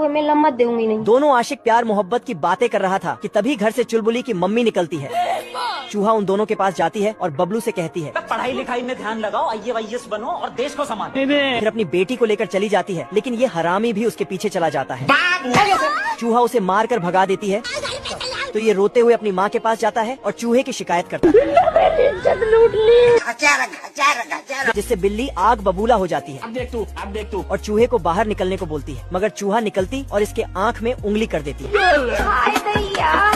मैं लम्बत दूंगी नहीं। दोनों आशिक प्यार मोहब्बत की बातें कर रहा था कि तभी घर से चुलबुली की मम्मी निकलती है। चूहा उन दोनों के पास जाती है और बबलू से कहती है, पढ़ाई लिखाई में ध्यान लगाओ, IAS बनो और देश को संभालो। फिर अपनी बेटी को लेकर चली जाती है, लेकिन ये हरामी भी उसके पीछे चला जाता है। चूहा उसे मार कर भगा देती है, तो ये रोते हुए अपनी माँ के पास जाता है और चूहे की शिकायत करता है, जिससे बिल्ली आग बबूला हो जाती है। अब देख तू। और चूहे को बाहर निकलने को बोलती है, मगर चूहा निकलती और इसके आँख में उंगली कर देती है।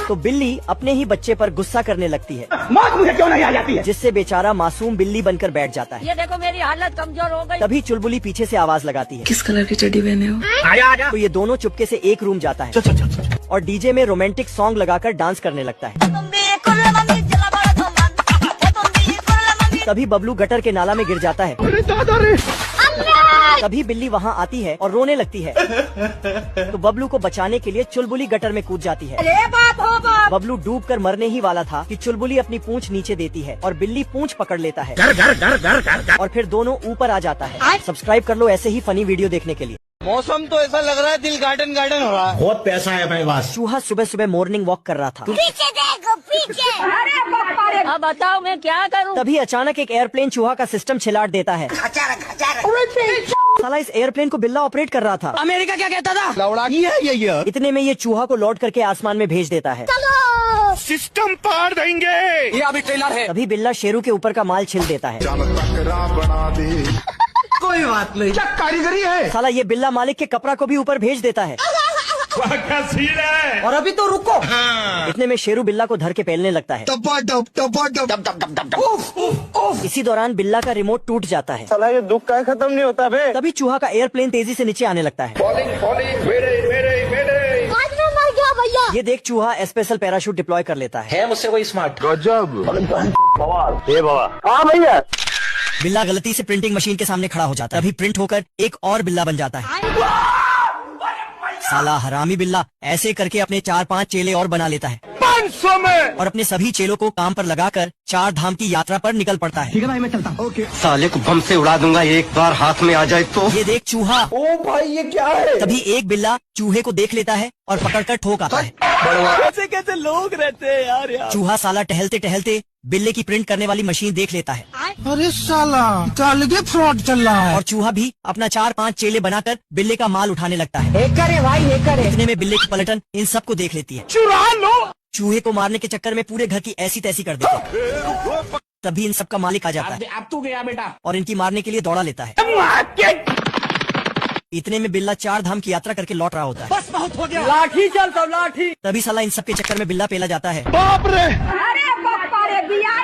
तो बिल्ली अपने ही बच्चे पर गुस्सा करने लगती है, मौत मुझे क्यों नहीं आ जाती है? जिससे बेचारा मासूम बिल्ली बनकर बैठ जाता है। ये देखो मेरी हालत कमजोर हो गई। तभी चुलबुली पीछे से आवाज लगाती है, किस कलर की चड्डी पहने हो? आजा। तो ये दोनों चुपके से एक रूम जाता है और डीजे में रोमांटिक सॉन्ग लगाकर डांस करने लगता है। तभी बबलू गटर के नाला में गिर जाता है। तभी बिल्ली वहाँ आती है और रोने लगती है, तो बबलू को बचाने के लिए चुलबुली गटर में कूद जाती है। बबलू डूबकर मरने ही वाला था कि चुलबुली अपनी पूंछ नीचे देती है और बिल्ली पूंछ पकड़ लेता है। और फिर दोनों ऊपर आ जाता है। सब्सक्राइब कर लो ऐसे ही फनी वीडियो देखने के लिए। मौसम तो ऐसा लग रहा है दिल गार्डन गार्डन हो रहा है। बहुत पैसा है मेरे पास। चूहा सुबह सुबह मॉर्निंग वॉक कर रहा था। पीछे देखो पीछे। अब बताओ मैं क्या करूं? तभी अचानक एक एयरप्लेन चूहा का सिस्टम छिलाट देता है। साला इस एयरप्लेन को बिल्ला ऑपरेट कर रहा था। अमेरिका क्या कहता था? लौड़ा की है ये। इतने में ये चूहा को लौट करके आसमान में भेज देता है। सिस्टम पार देंगे। ये अभी ट्रेलर है। तभी बिल्ला शेरू के ऊपर का माल छिल देता है। कोई बात नहीं, क्या कारीगरी है। साला ये बिल्ला मालिक के कपड़ा को भी ऊपर भेज देता है। क्या सीन है? और अभी तो रुको। इतने में शेरू बिल्ला को धर के पेलने लगता है। इसी दौरान बिल्ला का रिमोट टूट जाता है। साला ये दुख का खत्म नहीं होता बे। तभी चूहा का एयरप्लेन तेजी से नीचे आने लगता है। आज मैं मर गया भैया। ये देख चूहा स्पेशल पैराशूट डिप्लॉय कर लेता है। मुझसे कोई स्मार्ट? गजब। हाँ भैया। बिल्ला गलती से प्रिंटिंग मशीन के सामने खड़ा हो जाता है। तभी प्रिंट होकर एक और बिल्ला बन जाता है। साला हरामी बिल्ला ऐसे करके अपने 4-5 चेले और बना लेता है 500 में। और अपने सभी चेलों को काम पर लगाकर 4 धाम की यात्रा पर निकल पड़ता है। ठीक है भाई, मैं चलता हूँ। ओके। साले को बम से उड़ा दूंगा एक बार हाथ में आ जाए तो। ये देख चूहा। ओ भाई ये क्या है? तभी एक बिल्ला चूहे को देख लेता है और पकड़कर ठोक आता है। कैसे कैसे लोग रहते हैं यार। चूहा साला टहलते टहलते बिल्ले की प्रिंट करने वाली मशीन देख लेता है। अरे साला अलगे फ्रॉड चल रहा है। और चूहा भी अपना 4-5 चेले बनाकर बिल्ले का माल उठाने लगता है। एक करे भाई, एक करे। इतने में बिल्ले की पलटन इन सबको देख लेती है। चुरा लो। चूहे को मारने के चक्कर में पूरे घर की ऐसी तैसी कर देते हैं। तभी इन सबका मालिक आ जाता है अब तू गया बेटा। और इनकी मारने के लिए दौड़ा लेता है। इतने में बिल्ला 4 धाम की यात्रा करके लौट रहा होता है। बस बहुत हो गया। लाठी चलता लाठी। तभी साला इन सबके चक्कर में बिल्ला पेला जाता है। बाप रे। अरे बापा रे बिया